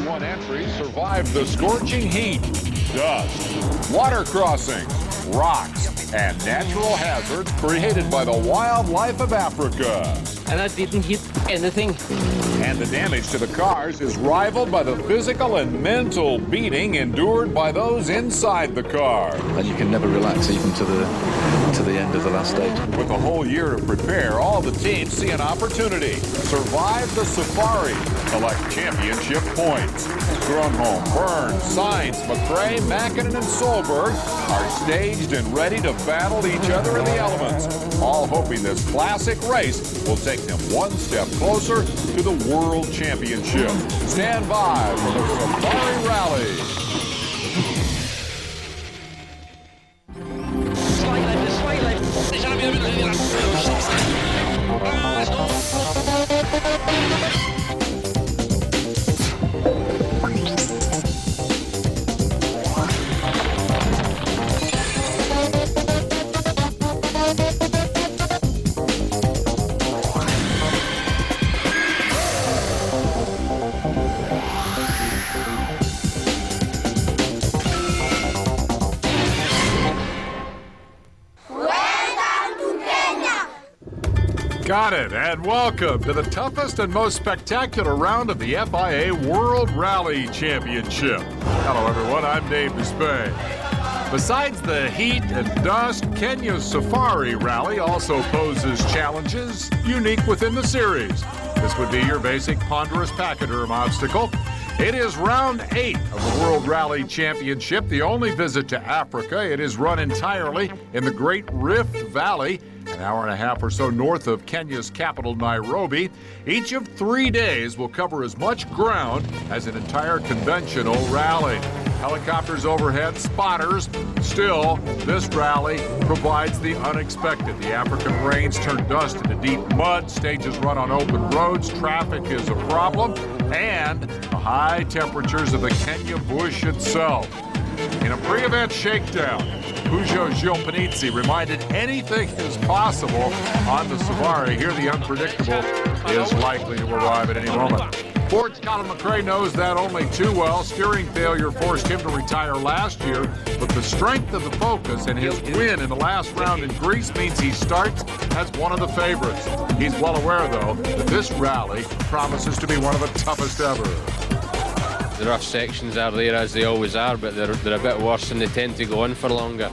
31 entries survived the scorching heat, dust, water crossings, rocks, and natural hazards created by the wildlife of Africa. And I didn't hit anything. And the damage to the cars is rivaled by the physical and mental beating endured by those inside the car. And you can never relax even to the end of the last stage. With a whole year to prepare, all the teams see an opportunity. Survive the Safari. Collect championship points. Grunholm, Burns, Sainz, McRae, Mäkinen, and Solberg are staged and ready to battle each other in the elements, all hoping this classic race will take them one step closer to the World Championship. Stand by for the Safari Rally. Got it, and welcome to the toughest and most spectacular round of the FIA World Rally Championship. Hello everyone, I'm Dave Despay. Besides the heat and dust, Kenya's Safari Rally also poses challenges unique within the series. This would be your basic ponderous pachyderm obstacle. It is round 8 of the World Rally Championship, the only visit to Africa. It is run entirely in the Great Rift Valley, an hour and a half or so north of Kenya's capital, Nairobi. Each of 3 days will cover as much ground as an entire conventional rally. Helicopters overhead, spotters. Still, this rally provides the unexpected. The African rains turn dust into deep mud, stages run on open roads, traffic is a problem, and the high temperatures of the Kenya bush itself. In a pre-event shakedown, Peugeot Gilles Panizzi reminded anything is possible on the Safari. Here, the unpredictable is likely to arrive at any moment. Ford's Colin McRae knows that only too well. Steering failure forced him to retire last year, but the strength of the Focus and his win in the last round in Greece means he starts as one of the favorites. He's well aware, though, that this rally promises to be one of the toughest ever. The rough sections are there as they always are, but they're a bit worse and they tend to go on for longer.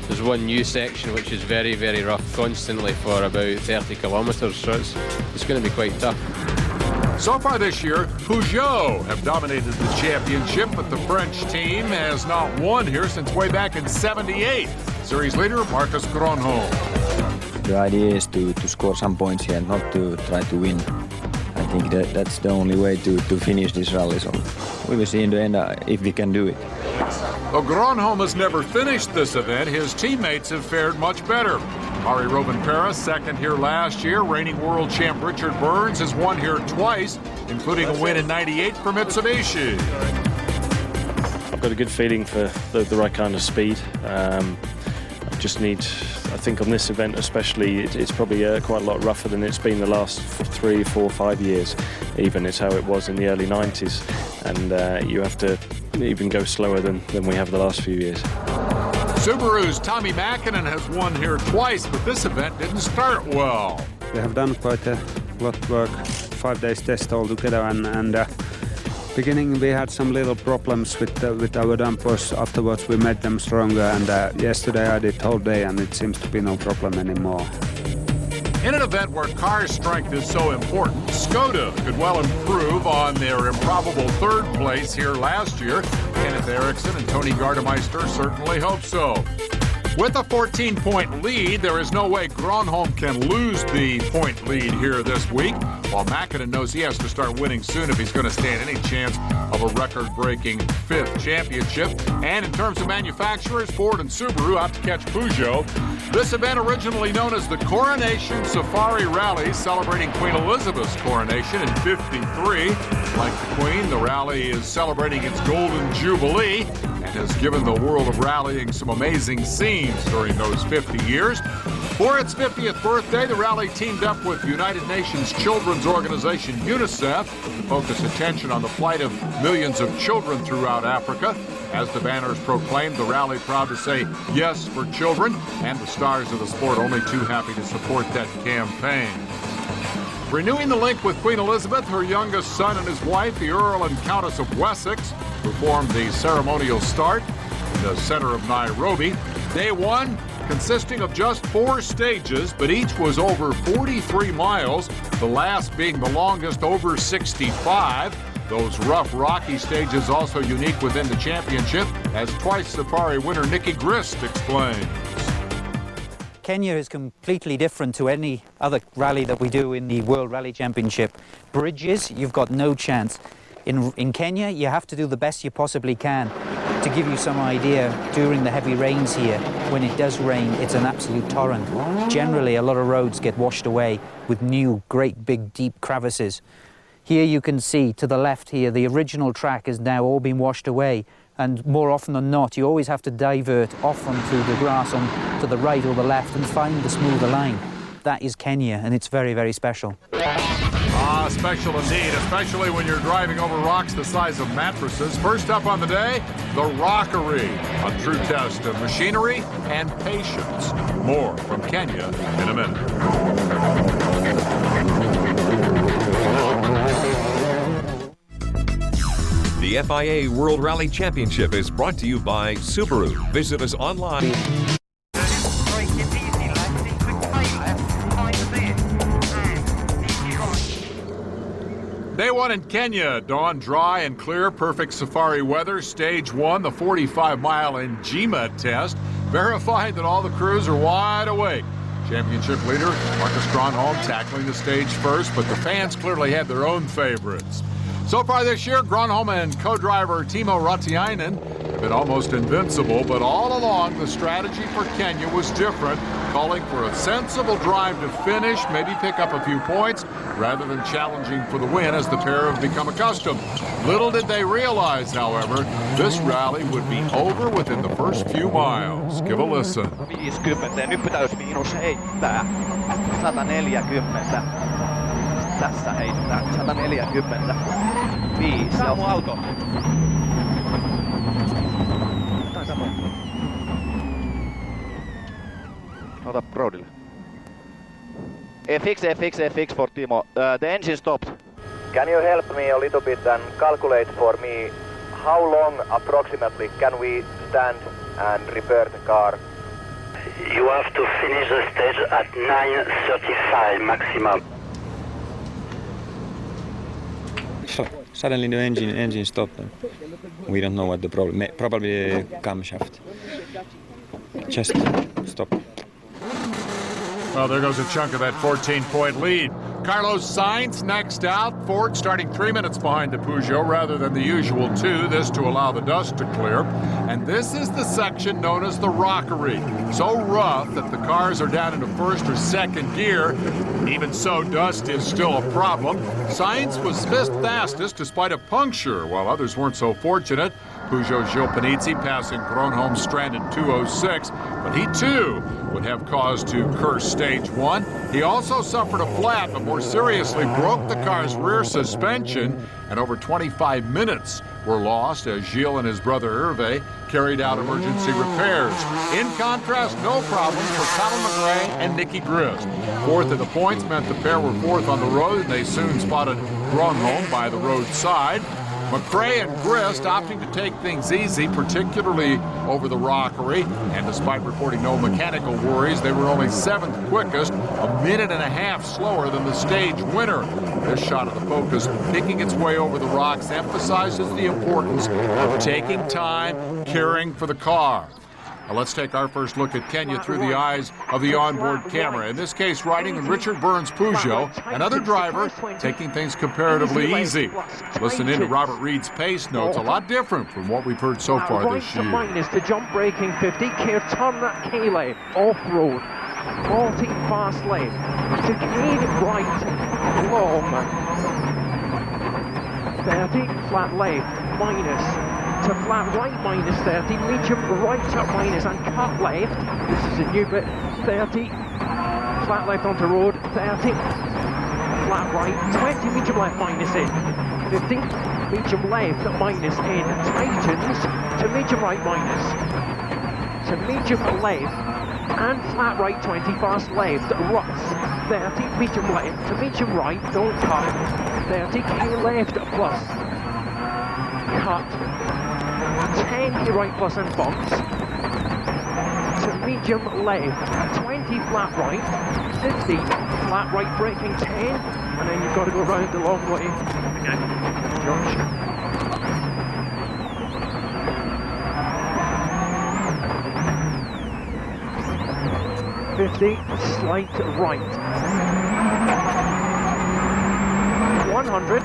There's one new section which is very, very rough constantly for about 30 kilometres, so it's going to be quite tough. So far this year, Peugeot have dominated the championship, but the French team has not won here since way back in '78. Series leader Marcus Grönholm. The idea is to score some points here, not to try to win. I think that's the only way to finish this rally, so we will see in the end if we can do it. Though Grönholm has never finished this event, his teammates have fared much better. Ari Robben-Parra, second here last year. Reigning world champ Richard Burns has won here twice, including a win in '98 for Mitsubishi. I've got a good feeling for the right kind of speed. I just need, I think on this event especially, it's probably quite a lot rougher than it's been the last 3, 4, 5 years. Even it's how it was in the early 90s. And you have to even go slower than we have the last few years. Subaru's Tommy Mäkinen has won here twice, but this event didn't start well. We have done quite a lot of work, 5 days test altogether, and beginning we had some little problems with our dampers. Afterwards we made them stronger, and yesterday I did whole day and it seems to be no problem anymore. In an event where car strength is so important, Skoda could well improve on their improbable third place here last year. Kenneth Eriksson and Tony Gardemeister certainly hope so. With a 14-point lead, there is no way Grönholm can lose the point lead here this week, while Mäkinen knows he has to start winning soon if he's going to stand any chance of a record-breaking 5th championship. And in terms of manufacturers, Ford and Subaru out to catch Peugeot. This event, originally known as the Coronation Safari Rally, celebrating Queen Elizabeth's coronation in '53. Like the Queen, the rally is celebrating its Golden Jubilee and has given the world of rallying some amazing scenes during those 50 years. For its 50th birthday, the rally teamed up with United Nations Children's children's organization UNICEF to focus attention on the plight of millions of children throughout Africa. As the banners proclaimed, the rally proud to say yes for children, and the stars of the sport only too happy to support that campaign. Renewing the link with Queen Elizabeth, her youngest son and his wife, the Earl and Countess of Wessex, performed the ceremonial start in the center of Nairobi. Day one consisting of just 4 stages, but each was over 43 miles, the last being the longest over 65. Those rough, rocky stages also unique within the championship, as twice Safari winner Nicky Grist explains. Kenya is completely different to any other rally that we do in the World Rally Championship. Bridges, you've got no chance. In Kenya, you have to do the best you possibly can. To give you some idea, during the heavy rains here, when it does rain, it's an absolute torrent. Generally, a lot of roads get washed away with new, great, big, deep crevices. Here you can see, to the left here, the original track has now all been washed away. And more often than not, you always have to divert off onto the grass on to the right or the left and find the smoother line. That is Kenya, and it's very, very special. Special indeed, especially when you're driving over rocks the size of mattresses. First up on the day, the Rockery, a true test of machinery and patience. More from Kenya in a minute. The FIA World Rally Championship is brought to you by Subaru. Visit us online. Day one in Kenya, dawn dry and clear, perfect safari weather. Stage one, the 45-mile Njima test, verifying that all the crews are wide awake. Championship leader Marcus Gronholm tackling the stage first, but the fans clearly had their own favorites. So far this year, Gronholm and co-driver Timo Rautiainen have been almost invincible, but all along the strategy for Kenya was different, calling for a sensible drive to finish, maybe pick up a few points, rather than challenging for the win as the pair have become accustomed. Little did they realize, however, this rally would be over within the first few miles. Give a listen. 50 ja nyt pitäisi miinus heittää 140. Tässä heittää 145. Tää on mun auto. Ota Broadille. FX for Timo. The engine stopped. Can you help me a little bit and calculate for me how long approximately can we stand and repair the car? You have to finish the stage at 9:35 maximum. Suddenly the engine stopped. We don't know what the problem. Probably the camshaft. Just stop. Well, there goes a chunk of that 14-point lead. Carlos Sainz next out. Ford starting 3 minutes behind the Peugeot rather than the usual 2, this to allow the dust to clear. And this is the section known as the Rockery. So rough that the cars are down into first or second gear. Even so, dust is still a problem. Sainz was fifth fastest despite a puncture, while others weren't so fortunate. Peugeot's Gilles Panizzi passing Gronholm's stranded 206, but he too would have cause to curse stage one. He also suffered a flat, but more seriously broke the car's rear suspension, and over 25 minutes were lost as Gilles and his brother Hervé carried out emergency repairs. In contrast, no problems for Colin McRae and Nicky Grist. Fourth of the points meant the pair were fourth on the road, and they soon spotted Gronholm by the roadside. McRae and Grist opting to take things easy, particularly over the Rockery, and despite reporting no mechanical worries, they were only seventh quickest, a minute and a half slower than the stage winner. This shot of the Focus, picking its way over the rocks, emphasizes the importance of taking time, caring for the car. Now let's take our first look at Kenya through the eyes of the onboard camera. In this case, riding in Richard Burns' Peugeot, another driver taking things comparatively easy. Listen in to Robert Reed's pace notes, a lot different from what we've heard so far this year. Minus the jump braking 50, care turn that K-lane, off-road, 40 fast lane, to K right, long, 30, flat left, minus, to flat right minus 30, medium right up minus and cut left, this is a new bit, 30, flat left onto road, 30, flat right, 20 medium left minus in, 50, medium left minus in, tightens to medium right minus, to medium left, and flat right 20, fast left, ruts, 30, medium left to medium right, don't cut, 30, K left plus, cut, 10 K right plus and bumps, to medium left, 20 flat right, 50 flat right braking 10, and then you've got to go round the long way again, George. Slight right. 100.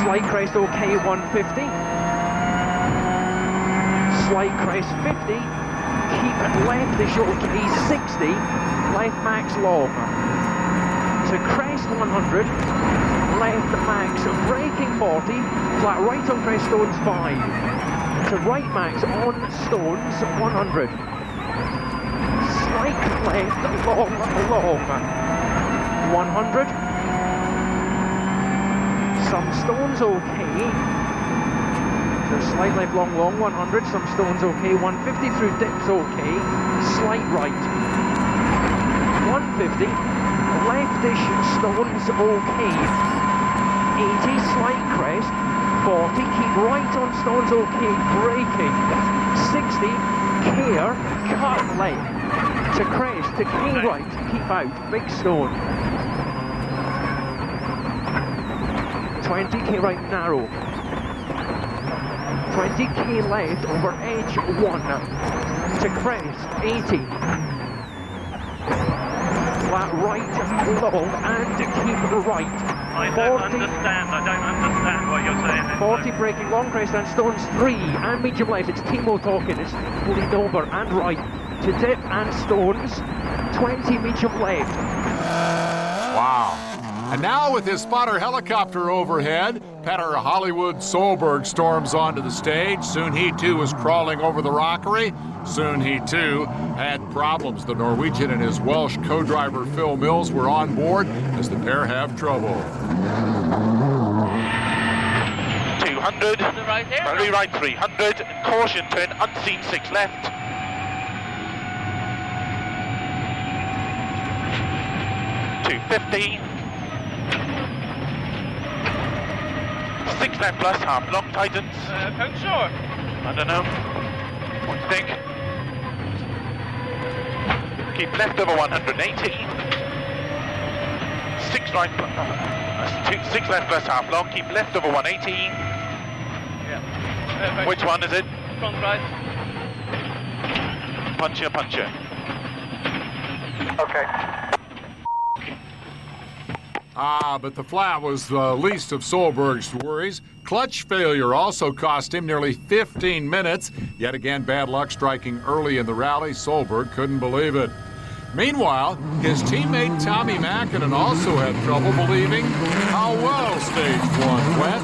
Slight crest okay, 150. Slight crest 50. Keep left is okay, 60. Left max long. To crest 100. Left max braking 40. Flat right on crest stones 5. To right max on stones 100. Slight left, long, 100. Some stones okay. So slight left, long, 100. Some stones okay. 150 through dips okay. Slight right. 150. Leftish stones okay. 80, slight crest. 40, keep right on stones okay. Braking. 60, care, cut left. To crest, to K right, keep out, big stone. 20 K right narrow. 20 K left over edge 1. To crest, 80. Flat right, long, and keep right. I don't understand what you're saying. 40 braking, long crest and stones 3, and medium left, it's Timo talking, it's lead over and right. To dip and stones, 20 medium left. Wow. And now with his spotter helicopter overhead, Petter Hollywood Solberg storms onto the stage. Soon he too was crawling over the Rockery. Soon he too had problems. The Norwegian and his Welsh co-driver Phil Mills were on board as the pair have trouble. 200, very right 300, caution turn, unseen 6 left. 250. 6 left plus, half long, tightens. Coach short? I don't know. What do you think? Keep left over 180. 6 right plus, 6 left plus, half long, keep left over 180. Yeah. Which one is it? Front right. Puncher, puncher. Okay. But the flat was the least of Solberg's worries. Clutch failure also cost him nearly 15 minutes. Yet again, bad luck striking early in the rally. Solberg couldn't believe it. Meanwhile, his teammate Tommy Mäkinen also had trouble believing how well stage 1 went.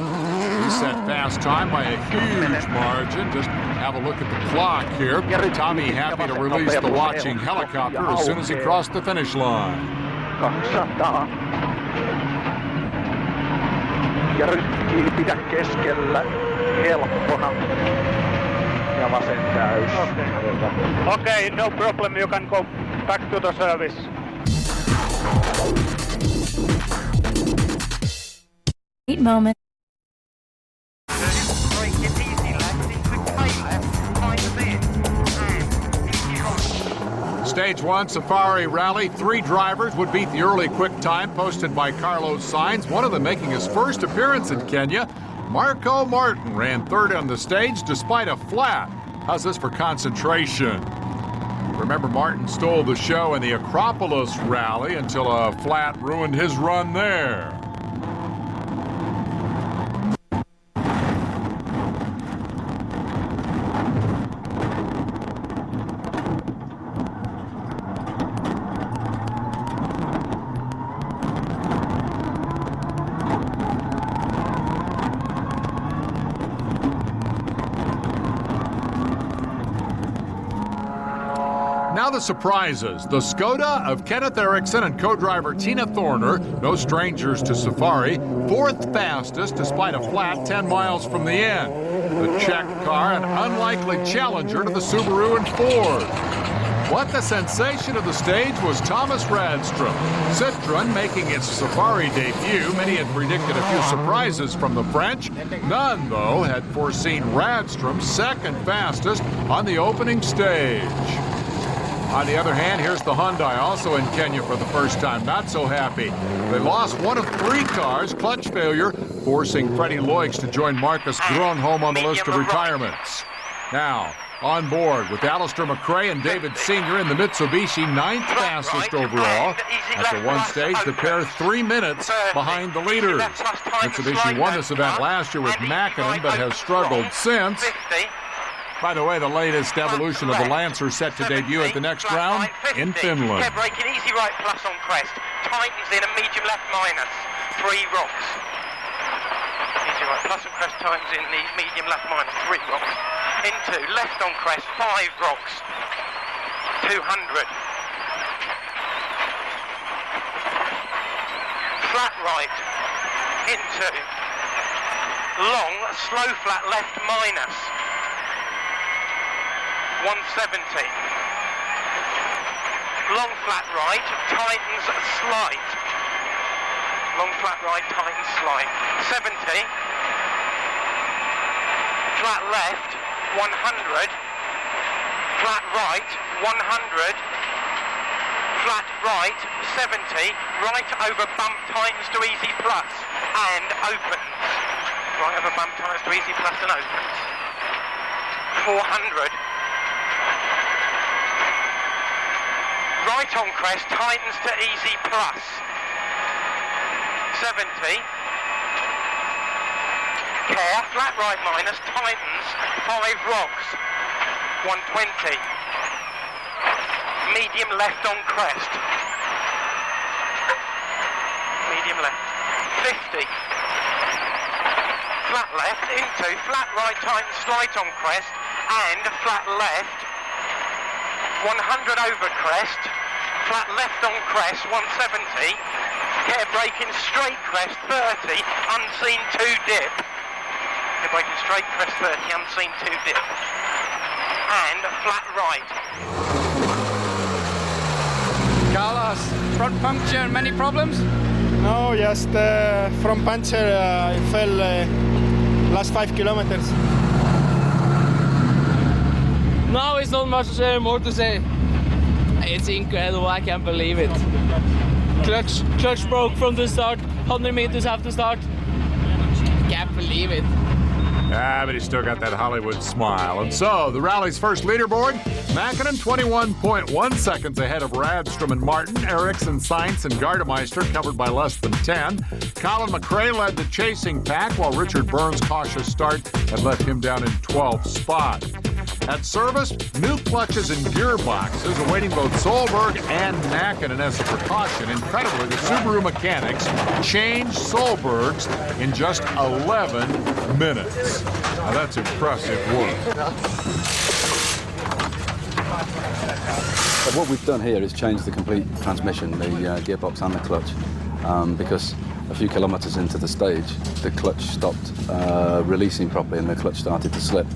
He set fast time by a huge margin. Just have a look at the clock here. Tommy happy to release the watching helicopter as soon as he crossed the finish line. 200. Ja rytkiä pidä keskellä, helppona. Ja vasen täys. Okay, no problem, you can go back to the service. Great moment. Stage 1 Safari Rally, 3 drivers would beat the early quick time posted by Carlos Sainz, one of them making his first appearance in Kenya. Marco Martin ran 3rd on the stage despite a flat. How's this for concentration? Remember, Martin stole the show in the Acropolis Rally until a flat ruined his run there. Now the surprises. The Skoda of Kenneth Eriksson and co-driver Tina Thorner, no strangers to Safari, fourth fastest despite a flat 10 miles from the end. The Czech car, an unlikely challenger to the Subaru and Ford. What the sensation of the stage was Thomas Radstrom. Citroën making its Safari debut. Many had predicted a few surprises from the French. None, though, had foreseen Radstrom second fastest on the opening stage. On the other hand, here's the Hyundai, also in Kenya for the first time. Not so happy. They lost one of 3 cars, clutch failure, forcing Freddie Loix to join Marcus Gronholm on the list of retirements. Now, on board with Alistair McRae and David Senior in the Mitsubishi, 9th fastest overall. After one stage, the pair 3 minutes behind the leaders. Mitsubishi won this event last year with Mäkinen, but has struggled since. By the way, the latest evolution of the Lancer set to debut at the next round in Finland. Kept braking, easy right plus on crest. Tightens in a medium left minus. 3 rocks. Easy right plus on crest, tightens in the medium left minus. 3 rocks. Into left on crest, 5 rocks. 200. Flat right. Into long, slow flat left minus. 170. Long flat right, tightens slight. Long flat right, tightens slight. 70. Flat left, 100. Flat right, 100. Flat right, 70. Right over bump, tightens to easy plus and opens. Right over bump, tightens to easy plus and opens. 400. Right on crest, tightens to easy plus. 70. Care, flat right minus, tightens, 5 rocks. 120. Medium left on crest. Medium left. 50. Flat left into, flat right tightens, slight on crest, and flat left. 100 over crest, flat left on crest, 170, care braking straight crest, 30, unseen 2 dip, care braking straight crest, 30, unseen 2 dip, and flat right. Carlos, front puncture, many problems? No, just front puncture, I fell last 5 kilometers. No, it's not much more to say. It's incredible, I can't believe it. Clutch broke from the start, 100 meters after start. Can't believe it. But he's still got that Hollywood smile. And so, the rally's first leaderboard, Mäkinen 21.1 seconds ahead of Radstrom and Martin. Eriksson, Sainz, and Gardemeister covered by less than 10. Colin McRae led the chasing pack, while Richard Burns' cautious start had left him down in 12th spot. At service, new clutches and gearboxes awaiting both Solberg and Mäkinen as a precaution. Incredibly, the Subaru mechanics changed Solberg's in just 11 minutes. Now that's impressive work. What we've done here is change the complete transmission, the gearbox and the clutch, because a few kilometers into the stage, the clutch stopped releasing properly and the clutch started to slip.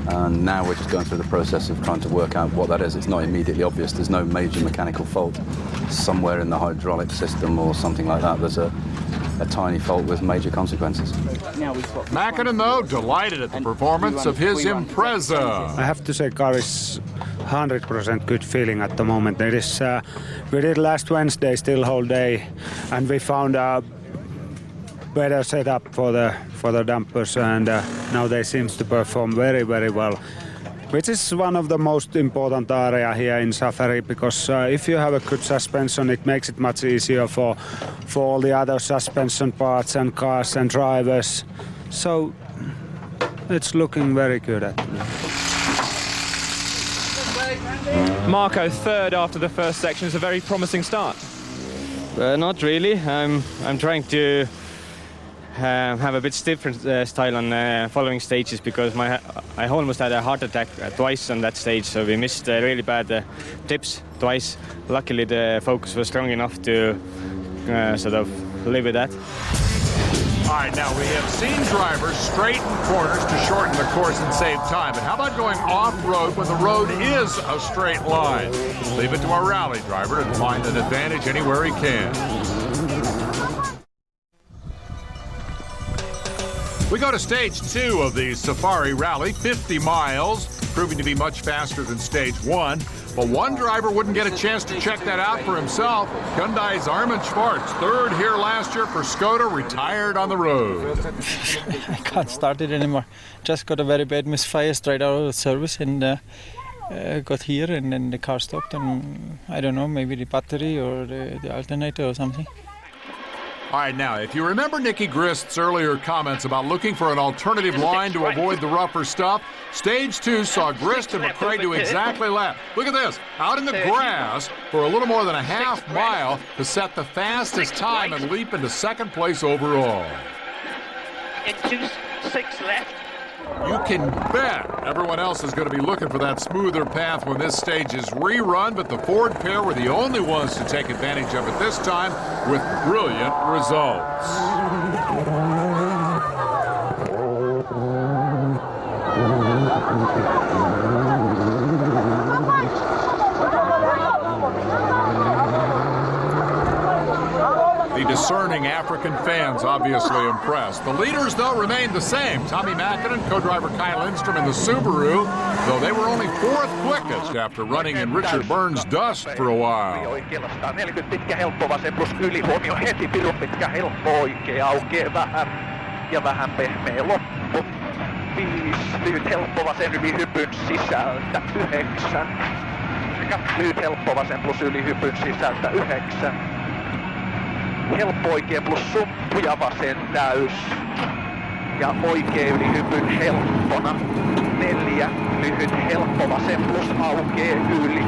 And now we're just going through the process of trying to work out what that is. It's not immediately obvious. There's no major mechanical fault somewhere in the hydraulic system or something like that. There's a tiny fault with major consequences. Mäkinen, though, delighted at the performance of his Impreza. I have to say, car is 100% good feeling at the moment. It is. We did last Wednesday still whole day, and we found a better setup for the dampers, and now they seem to perform very, very well, which is one of the most important area here in Safari, because if you have a good suspension, it makes it much easier for all the other suspension parts and cars and drivers. So it's looking very good at me. Marco, third after the first section is a very promising start. Not really. I'm trying to have a bit different style on following stages because I almost had a heart attack twice on that stage, so we missed really bad tips twice. Luckily the focus was strong enough to sort of live with that. All right, now we have seen drivers straighten corners to shorten the course and save time, but how about going off-road when the road is a straight line? Leave it to our rally driver to find an advantage anywhere he can. We go to stage 2 of the Safari Rally, 50 miles, proving to be much faster than stage 1. But one driver wouldn't get a chance to check that out for himself. Hyundai's Armin Schwartz, third here last year for Skoda, retired on the road. I can't start it anymore. Just got a very bad misfire straight out of the service and got here and then the car stopped and I don't know, maybe the battery or the alternator or something. All right, now, if you remember Nicky Grist's earlier comments about looking for an alternative line to avoid the rougher stuff, Stage 2 saw Grist and McRae do exactly that. Look at this, out in the grass for a little more than a half mile to set the fastest time and leap into second place overall. Into 6 left. You can bet everyone else is going to be looking for that smoother path when this stage is rerun, but the Ford pair were the only ones to take advantage of it this time with brilliant results. The discerning African fans obviously impressed. The leaders, though, remained the same. Tommy Mäkinen, co-driver Kyle Lindstrom in the Subaru, though they were only 4th quickest after running in Richard Burns' dust for a while. 40 pitkä helppo vasen plus ylihuomio heti pirun pitkä helppo oikea aukeaa vähän ja vähän pehmeä loppu. 5 lyhyt helppo vasen yli hypyn sisältä 9. Lyhyt helppo vasen plus yli hypyn sisältä 9. Helppo oikea plus sumppu ja vasen täys. Ja oikea yli hypyn helppona. 4. Lyhyt helppo vasen plus aukee yli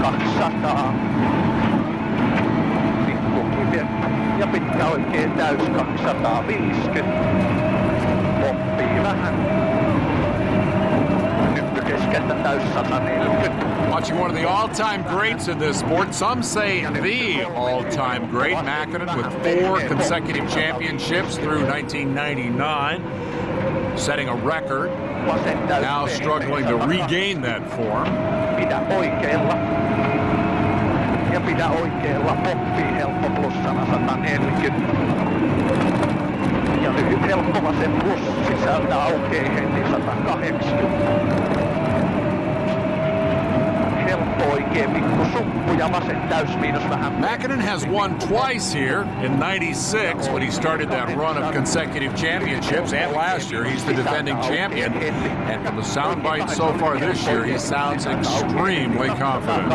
200. Pikkukivet ja pitkä oikea täys 250. Poppii vähän. Nyppy keskeltä täys 140. Watching one of the all-time greats in this sport. Some say the all-time great, Mäkinen, with 4 consecutive championships through 1999, setting a record. Now struggling to regain that form. Pidä oikealla. Ja pidä oikealla. Poppii helppo plussana 140. Ja lyhyt helppo vasen plus sisältä aukee heti 180. Mäkinen has won twice here in '96 when he started that run of consecutive championships, and last year he's the defending champion. And from the sound bites so far this year, he sounds extremely confident.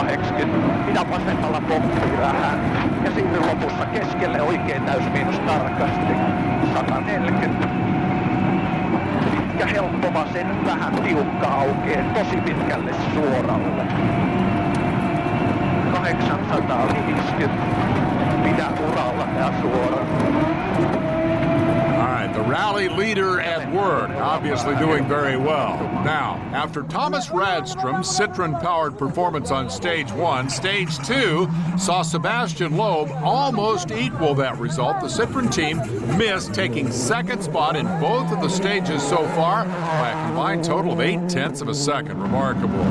Pidä vasemmalla poppii vähän. Ja sitten lopussa keskelle oikein täysmiinus tarkasti. 140. Pitkä helppo vasen, vähän tiukka aukee, tosi pitkälle suoralle. 850. Pidä uralla ja suoraan. All right, the rally leader at work, obviously doing very well. Now, after Thomas Radstrom's Citroen-powered performance on Stage 1, Stage 2 saw Sebastian Loeb almost equal that result. The Citroen team missed, taking second spot in both of the stages so far by a combined total of 0.8 of a second. Remarkable.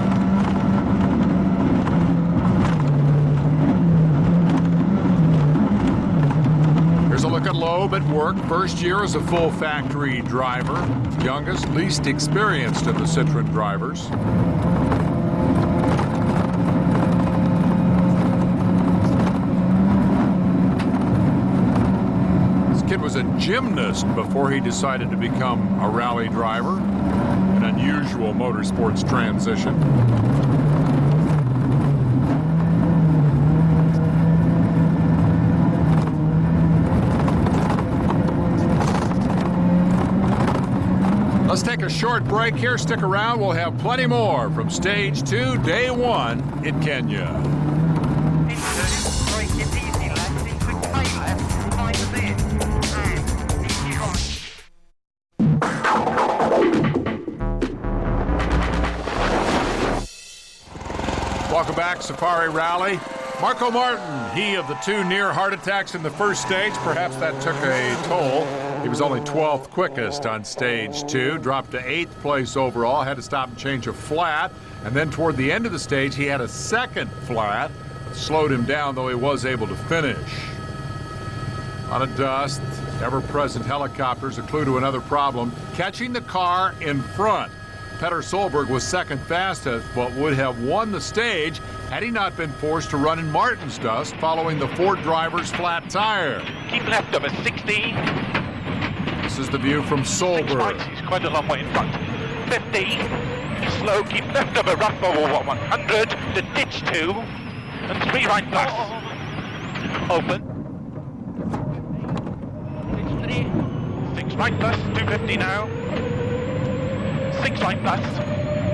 Here's a look at Loeb at work. First year as a full factory driver. Youngest, least experienced of the Citroen drivers. This kid was a gymnast before he decided to become a rally driver. An unusual motorsports transition. Let's take a short break here. Stick around. We'll have plenty more from Stage 2, Day 1 in Kenya. Welcome back, Safari Rally. Marco Martin, he of the two near heart attacks in the first stage. Perhaps that took a toll. He was only 12th quickest on stage 2, dropped to 8th place overall, had to stop and change a flat. And then toward the end of the stage, he had a second flat. Slowed him down, though he was able to finish. A lot of dust, ever-present helicopters, a clue to another problem, catching the car in front. Petter Solberg was second fastest, but would have won the stage had he not been forced to run in Martin's dust following the Ford driver's flat tire. Keep left of us, 16. This is the view from Solberg. He's quite a long way in front. 50. Slow, keep left of a rough over 100. The ditch 2. And 3 right plus. Open. Ditch 3. 6 right plus, 250 now. 6 right plus,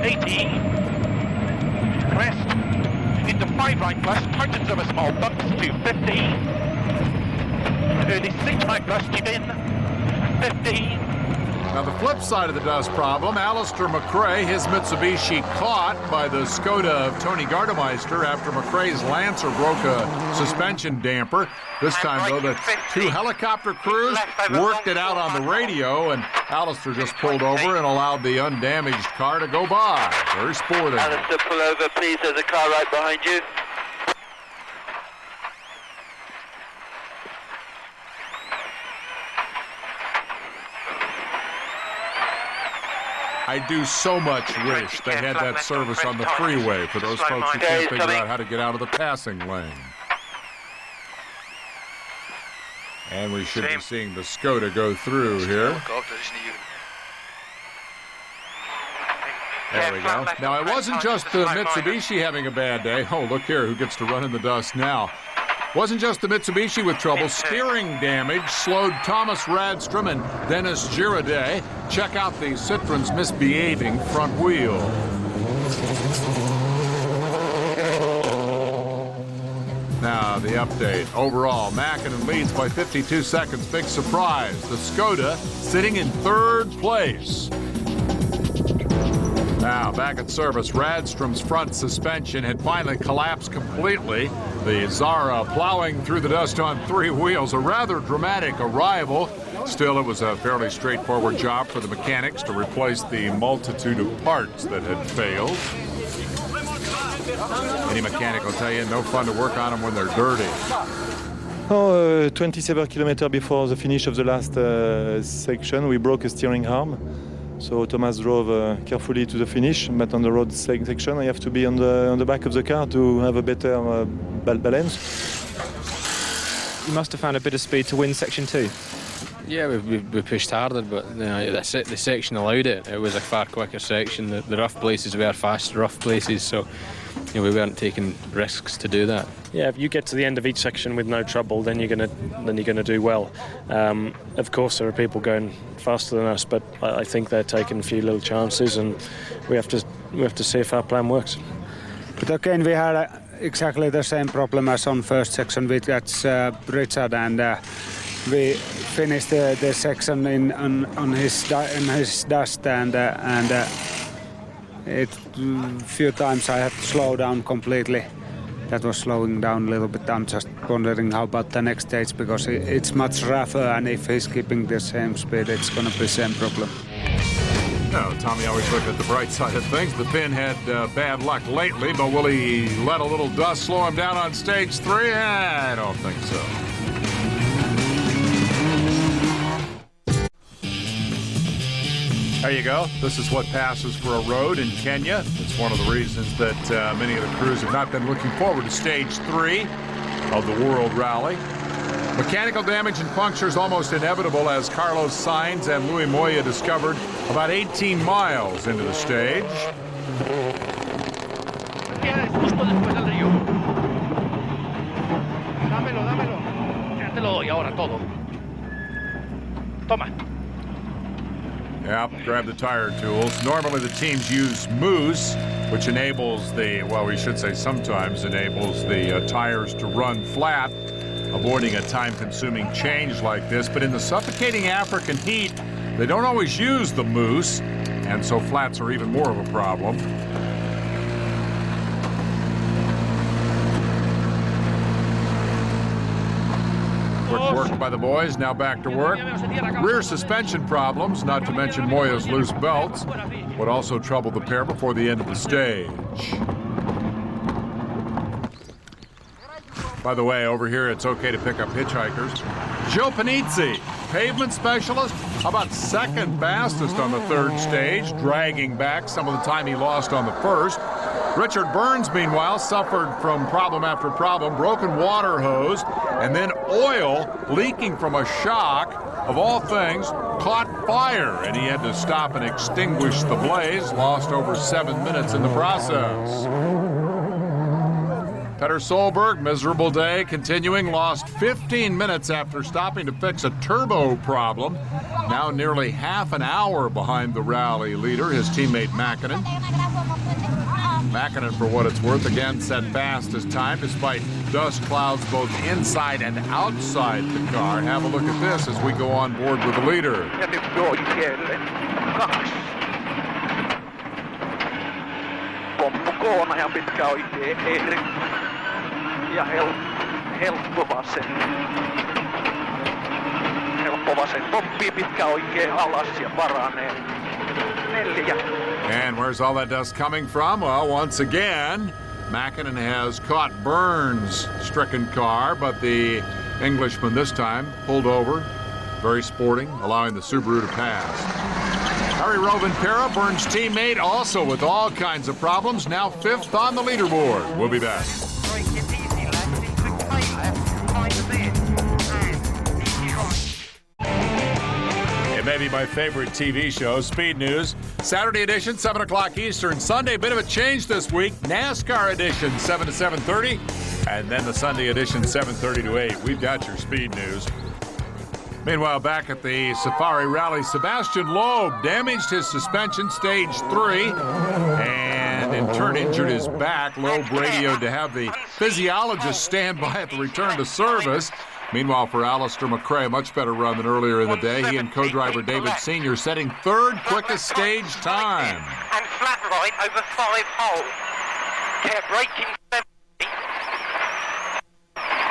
80. Crest. Into 5 right plus, margins of a small bump, 250. Early 6 right plus, keep in. 50. Now the flip side of the dust problem, Alistair McRae, his Mitsubishi caught by the Skoda of Tony Gardemeister after McRae's Lancer broke a suspension damper. This time, though, the two helicopter crews worked it out on the radio, and Alistair just pulled over and allowed the undamaged car to go by. Very sporting. Alistair, pull over, please. There's a car right behind you. I do so much wish they had that service on the freeway for those folks who can't figure out how to get out of the passing lane. And we should be seeing the Skoda go through here. There we go. Now, it wasn't just the Mitsubishi having a bad day. Oh, look here, who gets to run in the dust now. Wasn't just the Mitsubishi with trouble. Steering damage slowed Thomas Radstrom and Dennis Giraudet. Check out the Citroen's misbehaving front wheel. Now, the update. Overall, Mäkinen leads by 52 seconds. Big surprise. The Skoda sitting in 3rd place. Now, back at service, Radstrom's front suspension had finally collapsed completely. The Zara plowing through the dust on 3 wheels. A rather dramatic arrival. Still, it was a fairly straightforward job for the mechanics to replace the multitude of parts that had failed. Any mechanic will tell you, no fun to work on them when they're dirty. 27 kilometers before the finish of the last section, we broke a steering arm. So Thomas drove carefully to the finish, but on the road section, I have to be on the back of the car to have a better balance. You must have found a bit of speed to win section 2. Yeah, we pushed harder, but the section allowed it. It was a far quicker section. The rough places were fast rough places, so we weren't taking risks to do that. Yeah, if you get to the end of each section with no trouble, then you're gonna do well. Of course, there are people going faster than us, but I think they're taking a few little chances, and we have to see if our plan works. But again, we had exactly the same problem as on first section with Richard, and we finished the section on his dust, and it few times I had to slow down completely. That was slowing down a little bit. I'm just wondering how about the next stage, because it's much rougher, and if he's keeping the same speed, it's going to be the same problem. No, Tommy always looked at the bright side of things. The Finn had bad luck lately, but will he let a little dust slow him down on stage 3? I don't think so. There you go. This is what passes for a road in Kenya. It's one of the reasons that many of the crews have not been looking forward to stage 3 of the World Rally. Mechanical damage and punctures almost inevitable, as Carlos Sainz and Louis Moya discovered about 18 miles into the stage. Justo después del río. Dámelo. Ya te lo doy ahora todo. Toma. Yep, grab the tire tools. Normally the teams use mousse, which enables we should say sometimes enables the tires to run flat, avoiding a time-consuming change like this. But in the suffocating African heat, they don't always use the mousse, and so flats are even more of a problem. Quick work by the boys, now back to work. Rear suspension problems, not to mention Moya's loose belts, would also trouble the pair before the end of the stage. By the way, over here it's okay to pick up hitchhikers. Joe Panizzi, pavement specialist, about second fastest on the third stage, dragging back some of the time he lost on the first. Richard Burns, meanwhile, suffered from problem after problem, broken water hose, and then oil leaking from a shock, of all things, caught fire, and he had to stop and extinguish the blaze, lost over 7 minutes in the process. Petter Solberg, miserable day, continuing, lost 15 minutes after stopping to fix a turbo problem. Now nearly half an hour behind the rally leader, his teammate Mäkinen. Mäkinen, for what it's worth, again set fastest time despite dust clouds both inside and outside the car. Have a look at this as we go on board with the leader. Pompukoon ja pitkä oikein eri. Ja helppo vasen. Helppo vasen poppii, pitkä oikein alas ja paranee. 4. And where's all that dust coming from? Well, once again, Mäkinen has caught Burns' stricken car, but the Englishman this time pulled over, very sporting, allowing the Subaru to pass. Harry Rovanpera, Burns' teammate, also with all kinds of problems, now 5th on the leaderboard. We'll be back. It may be my favorite TV show, Speed News. Saturday edition, 7 o'clock Eastern. Sunday, a bit of a change this week. NASCAR edition, 7 to 7:30. And then the Sunday edition, 7:30 to 8. We've got your Speed News. Meanwhile, back at the Safari Rally, Sebastian Loeb damaged his suspension, stage 3, and in turn injured his back. Loeb radioed to have the physiologist stand by at the return to service. Meanwhile, for Alistair McRae, a much better run than earlier in the day. He and co-driver David Sr. setting 3rd quickest stage time. And flat right over 5 hole. Care braking 70.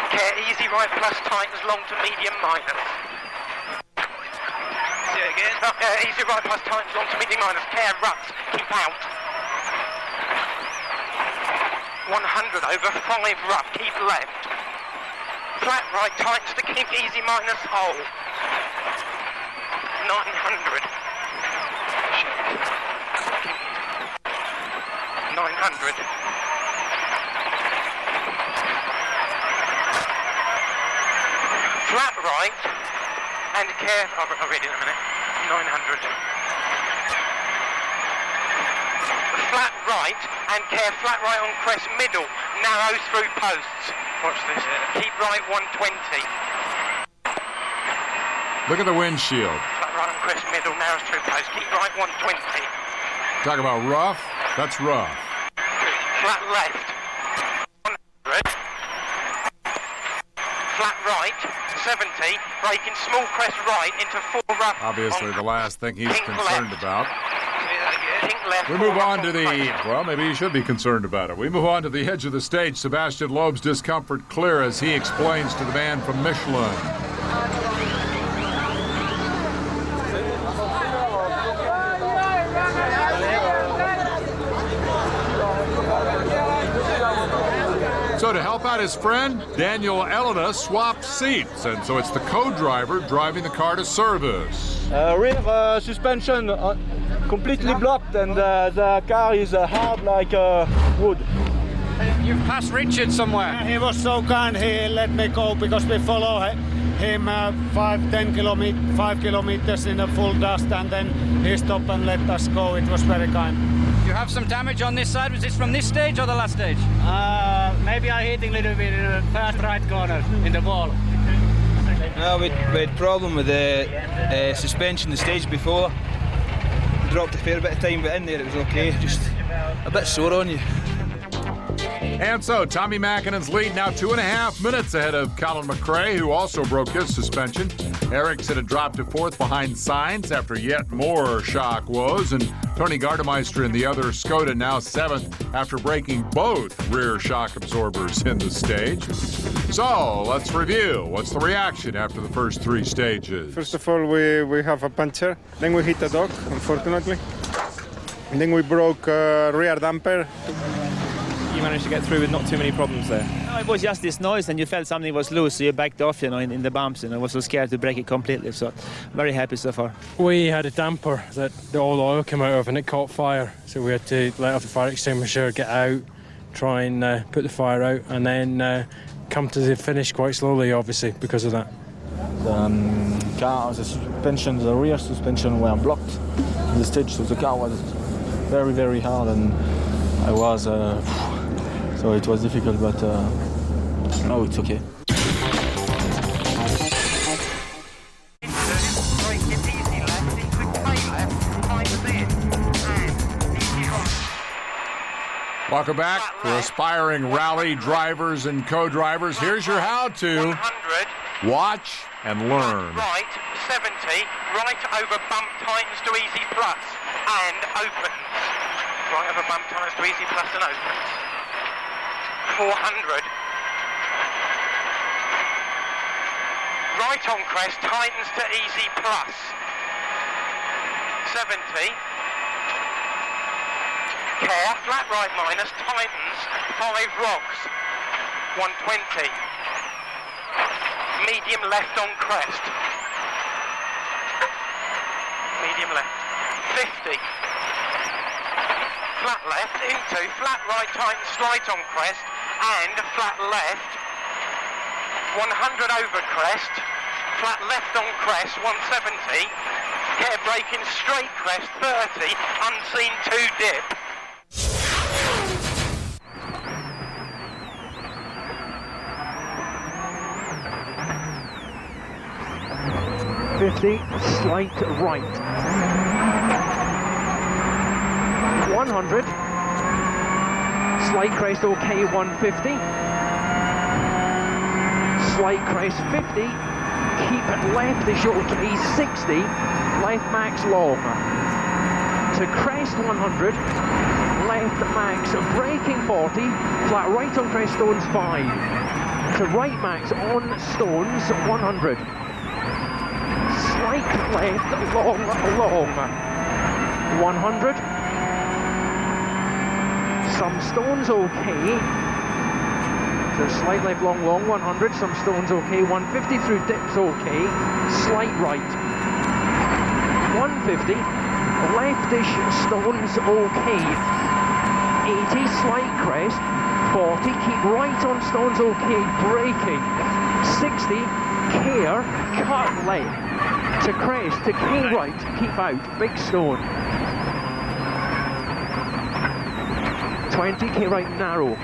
Care easy right plus tightens long to medium minus. Do it again. Easy right plus tightens long to medium minus. Care ruts, keep out. 100 over 5 rough, keep left. Flat right tightens to keep easy minus hole. 900. 900. Flat right and care. I'll read it in a minute. 900. Flat right and care flat right on crest middle, narrows through posts. Watch this. Keep right 120. Look at the windshield. Flat right on crest middle, narrows through posts. Keep right 120. Talk about rough. That's rough. Flat left. 100. Flat right 70. Braking small crest right into 4 rough. Obviously, the last thing he's concerned about. Left, we move on to the, well, maybe you should be concerned about it. We move on to the edge of the stage. Sebastian Loeb's discomfort clear as he explains to the man from Michelin. So to help out his friend, Daniel Elena swapped seats, and so it's the co-driver driving the car to service. Rear suspension completely blocked, and the car is hard like wood. You've passed Richard somewhere. He was so kind, he let me go because we follow him 5 kilometers in a full dust, and then he stopped and let us go. It was very kind. You have some damage on this side. Was this from this stage or the last stage? Maybe I'm hitting a little bit in the first right corner in the wall. No, we had problem with the suspension the stage before. Dropped a fair bit of time, but in there it was okay. Just a bit sore on you. And so Tommy Mäkinen's lead now 2.5 minutes ahead of Colin McRae, who also broke his suspension. Ericsson had dropped to fourth behind Sainz after yet more shock woes, and Tony Gardemeister in the other Skoda now seventh after breaking both rear shock absorbers in the stage. So let's review. What's the reaction after the first three stages? First of all, we have a puncture. Then we hit a dog, unfortunately. And then we broke rear damper. You managed to get through with not too many problems there. No, it was just this noise, and you felt something was loose, so you backed off, in the bumps, I was so scared to break it completely. So, very happy so far. We had a damper that all the oil came out of, and it caught fire. So we had to let off the fire extinguisher, get out, try and put the fire out, and then come to the finish quite slowly, obviously, because of that. The suspension, the rear suspension were blocked in the stage, so the car was very, very hard, and I was, so it was difficult, but no, it's okay. Welcome back for aspiring rally drivers and co-drivers. Here's your how-to. 100. Watch and learn. Right, 70. Right over bump tightens to easy plus and opens. Right over bump tightens to easy plus and opens. 400. Right on crest tightens to easy plus. 70. Care, flat right minus, tightens, 5 rocks, 120. Medium left on crest. Medium left, 50. Flat left into, flat right tightens, slight on crest, and flat left, 100 over crest, flat left on crest, 170. Care braking straight crest, 30, unseen 2 dip. 50, slight right. 100, slight crest okay, 150. Slight crest 50, keep it left is okay, 60, left max long. To crest 100, left max braking 40, flat right on crest stones 5. To right max on stones 100. Slight left, long, 100. Some stones okay. So slight left, long, 100. Some stones okay. 150 through dips okay. Slight right. 150. Leftish stones okay. 80, slight crest. 40, keep right on stones okay. Braking. 60, care, cut left. To crest, to K right, keep out, big stone. 20, K right, narrow.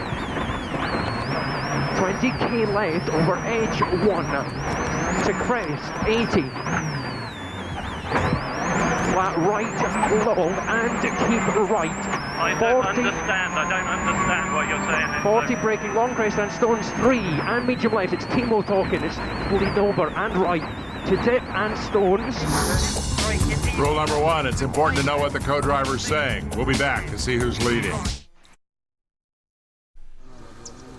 20, K left, over edge 1. To crest, 80. Flat right, long, and keep right. I don't understand what you're saying. 40, braking long crest and stones 3, and medium left, it's Timo talking, it's bleed over and right. To dip and stones. Rule number 1, it's important to know what the co-driver's saying. We'll be back to see who's leading.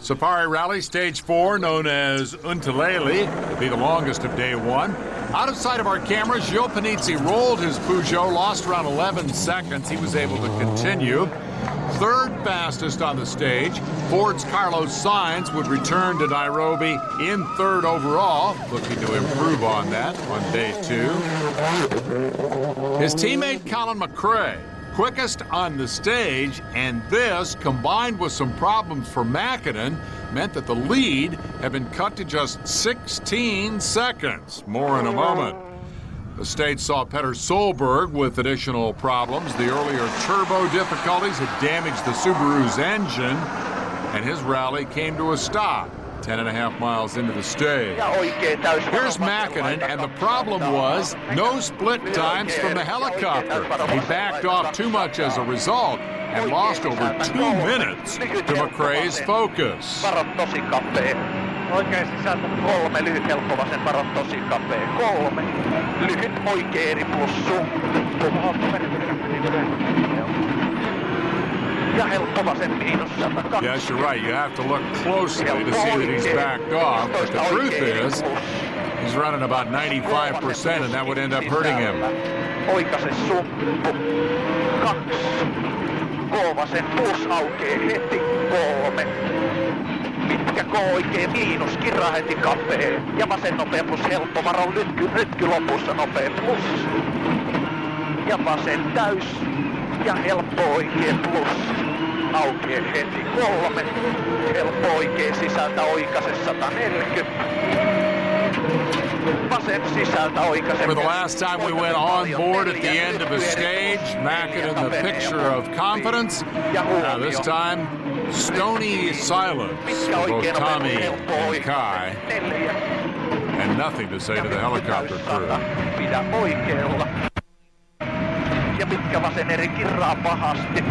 Safari Rally Stage 4, known as Untileli, will be the longest of day 1. Out of sight of our cameras, Gilles Panizzi rolled his Peugeot, lost around 11 seconds. He was able to continue. Third fastest on the stage, Ford's Carlos Sainz would return to Nairobi in third overall, looking to improve on that on day 2. His teammate Colin McRae, quickest on the stage, and this, combined with some problems for Mäkinen, meant that the lead had been cut to just 16 seconds. More in a moment. The stage saw Petter Solberg with additional problems. The earlier turbo difficulties had damaged the Subaru's engine, and his rally came to a stop 10.5 miles into the stage. Here's Mäkinen, and the problem was no split times from the helicopter. He backed off too much as a result, and lost over 2 minutes to McRae's Focus. Varo tosi kapea. Oikein sisältä 3, lyhyt helppo vasen, varo tosi kapea. 3, lyhyt oikea eri plus ja helppo vasen miinus 102. Yes, you're right. You have to look closely to see that he's backed off. But the truth is, he's running about 95%, and that would end up hurting him. Oikaise sumppu. 2. K-vasen plus aukee heti. 3. Pitkä K oikein miinus, kirra heti kapee. Ja vasen nopea plus helppo, varo rytky lopussa nopea plus. Ja vasen täys. Ja helppo oikein plus. Aukee heti 3. Helppo oikein sisältä oikaise 140. Vasen sisältä oikaise. For the last time we went on board at the end of a stage, Mackin in the picture of confidence. Now this time, stony silence for both Tommy and Kai. And nothing to say to the helicopter crew. Pidä oikealla. Ja pitkä vasen eri kirraa pahasti.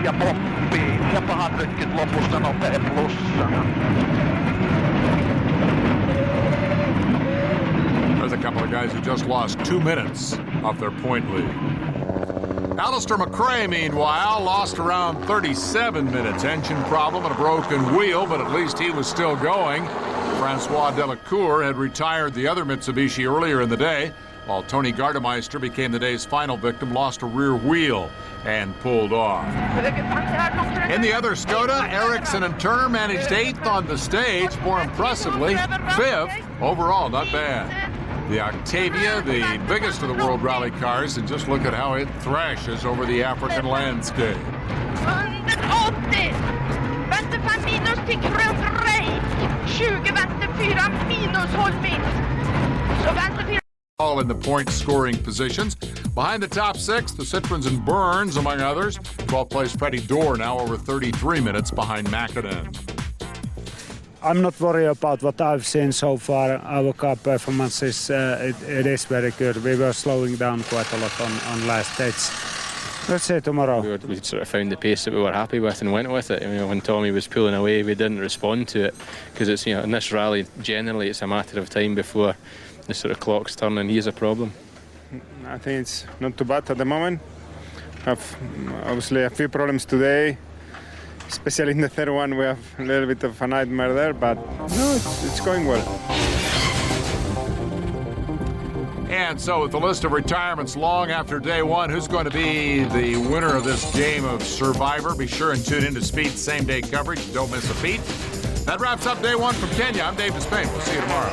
Ja pomppii. Ja pahat rytkyt lopussa nopea plussana. There's a couple of guys who just lost 2 minutes off their point lead. Alistair McRae, meanwhile, lost around 37 minutes. Engine problem and a broken wheel, but at least he was still going. Francois Delacour had retired the other Mitsubishi earlier in the day, while Tony Gardemeister became the day's final victim, lost a rear wheel and pulled off. In the other Skoda, Ericsson and Turner managed 8th on the stage, more impressively, 5th overall, not bad. The Octavia, the biggest of the World Rally cars, and just look at how it thrashes over the African landscape. All in the point-scoring positions. Behind the top 6, the Citroens and Burns, among others. 12th place Freddie Dorr, now over 33 minutes behind Mackinnon. I'm not worried about what I've seen so far. Our car performance is it is very good. We were slowing down quite a lot on last stage. Let's see tomorrow. We sort of found the pace that we were happy with and went with it. When Tommy was pulling away, we didn't respond to it because it's in this rally generally it's a matter of time before the sort of clocks turn, and he's a problem. I think it's not too bad at the moment. Have obviously a few problems today. Especially in the third one, we have a little bit of a nightmare there, but no, it's going well. And so with the list of retirements long after day one, who's going to be the winner of this game of Survivor? Be sure and tune in to Speed's same-day coverage. Don't miss a beat. That wraps up day one from Kenya. I'm Dave Despain. We'll see you tomorrow.